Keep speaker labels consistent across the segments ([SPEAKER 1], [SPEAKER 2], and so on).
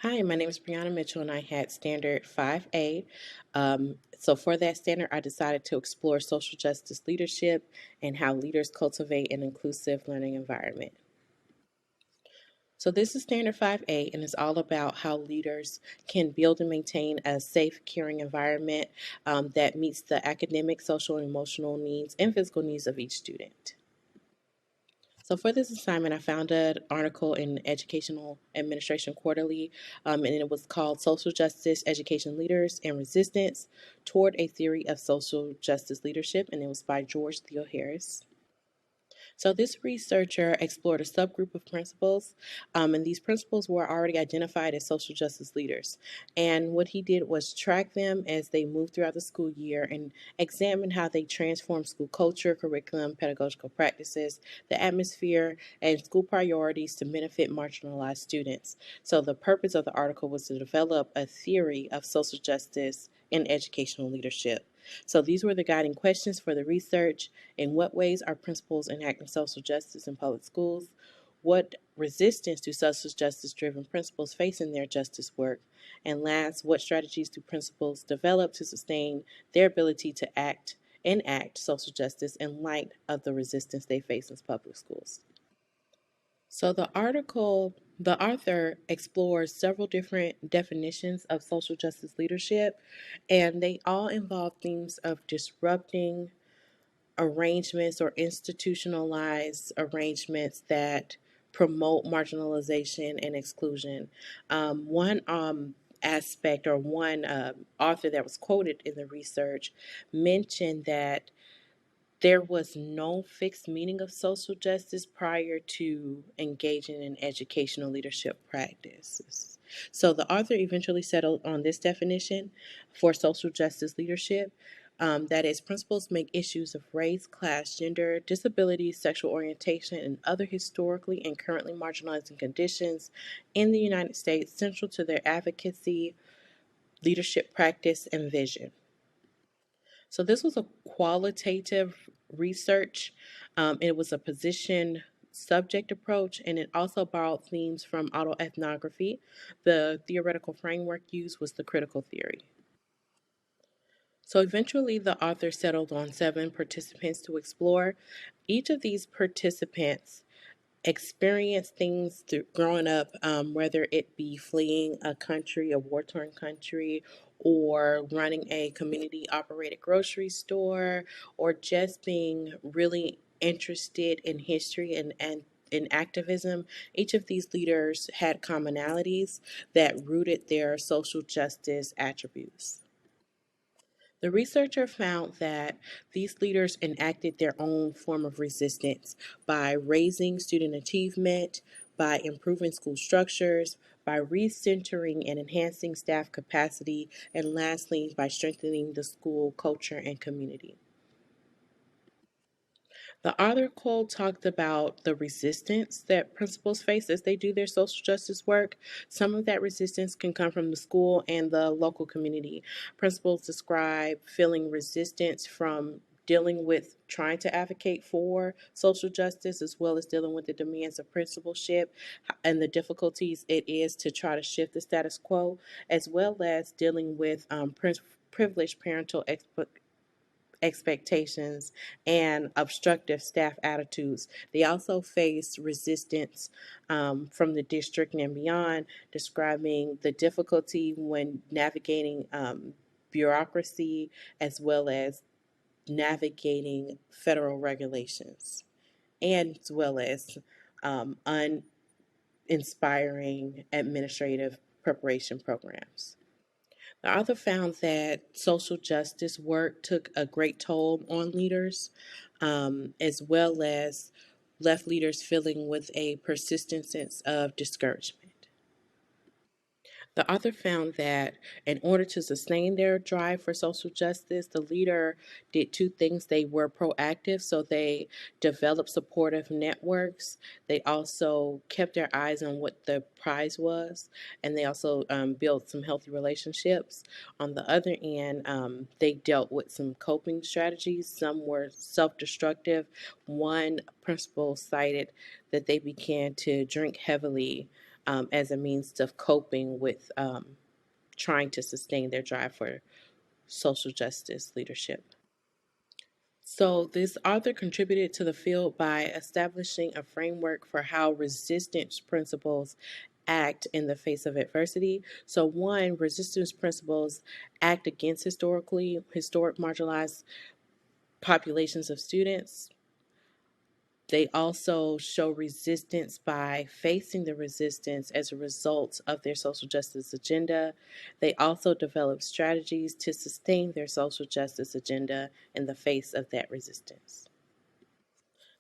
[SPEAKER 1] Hi, my name is Brianna Mitchell, and I had standard 5A. So, for that standard, I decided to explore social justice leadership and how leaders cultivate an inclusive learning environment. So, this is standard 5A, and it's all about how leaders can build and maintain a safe, caring environment that meets the academic, social, and emotional needs and physical needs of each student. So for this assignment, I found an article in Educational Administration Quarterly, and it was called "Social Justice, Education Leaders, and Resistance Toward a Theory of Social Justice Leadership," and it was by George Theo Harris. So this researcher explored a subgroup of principals, and these principals were already identified as social justice leaders. And what he did was track them as they moved throughout the school year and examine how they transform school culture, curriculum, pedagogical practices, the atmosphere, and school priorities to benefit marginalized students. So the purpose of the article was to develop a theory of social justice in educational leadership. So these were the guiding questions for the research. In what ways are principals enacting social justice in public schools? What resistance do social justice driven principals face in their justice work? And last, what strategies do principals develop to sustain their ability to enact social justice in light of the resistance they face in public schools? So the author explores several different definitions of social justice leadership, and they all involve themes of disrupting arrangements or institutionalized arrangements that promote marginalization and exclusion. One aspect or one author that was quoted in the research mentioned that there was no fixed meaning of social justice prior to engaging in educational leadership practices. So the author eventually settled on this definition for social justice leadership. That is, principles make issues of race, class, gender, disability, sexual orientation, and other historically and currently marginalizing conditions in the United States central to their advocacy, leadership practice, and vision. So this was a qualitative research. It was a position subject approach, and it also borrowed themes from autoethnography. The theoretical framework used was the critical theory. So eventually, the author settled on 7 participants to explore. Each of these participants experienced things through growing up, whether it be fleeing a country, a war torn country, or running a community operated grocery store, or just being really interested in history and in activism. Each of these leaders had commonalities that rooted their social justice attributes. The researcher found that these leaders enacted their own form of resistance by raising student achievement, by improving school structures, by recentering and enhancing staff capacity, and lastly, by strengthening the school culture and community. The article talked about the resistance that principals face as they do their social justice work. Some of that resistance can come from the school and the local community. Principals describe feeling resistance from dealing with trying to advocate for social justice as well as dealing with the demands of principalship and the difficulties it is to try to shift the status quo, as well as dealing with privileged parental expectations and obstructive staff attitudes. They also face resistance from the district and beyond, describing the difficulty when navigating bureaucracy as well as navigating federal regulations, and as well as uninspiring administrative preparation programs. The author found that social justice work took a great toll on leaders, as well as left leaders feeling with a persistent sense of discouragement. The author found that in order to sustain their drive for social justice, the leader did 2 things. They were proactive, so they developed supportive networks. They also kept their eyes on what the prize was, and they also built some healthy relationships. On the other end, they dealt with some coping strategies. Some were self destructive. One principal cited that they began to drink heavily as a means of coping with trying to sustain their drive for social justice leadership. So, this author contributed to the field by establishing a framework for how resistance principles act in the face of adversity. So, one, resistance principles act against historic marginalized populations of students. They also show resistance by facing the resistance as a result of their social justice agenda. They also develop strategies to sustain their social justice agenda in the face of that resistance.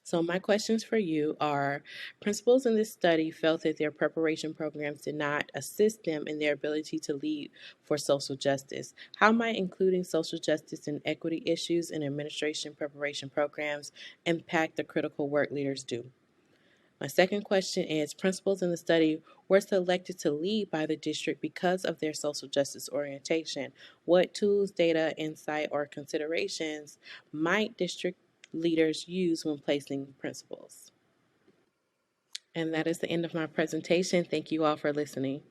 [SPEAKER 1] So, my questions for you are: principals in this study felt that their preparation programs did not assist them in their ability to lead for social justice. How might including social justice and equity issues in administration preparation programs impact the critical work leaders do? My second question is: principals in the study were selected to lead by the district because of their social justice orientation. What tools, data, insight, or considerations might district leaders use when placing principals? And that is the end of my presentation. Thank you all for listening.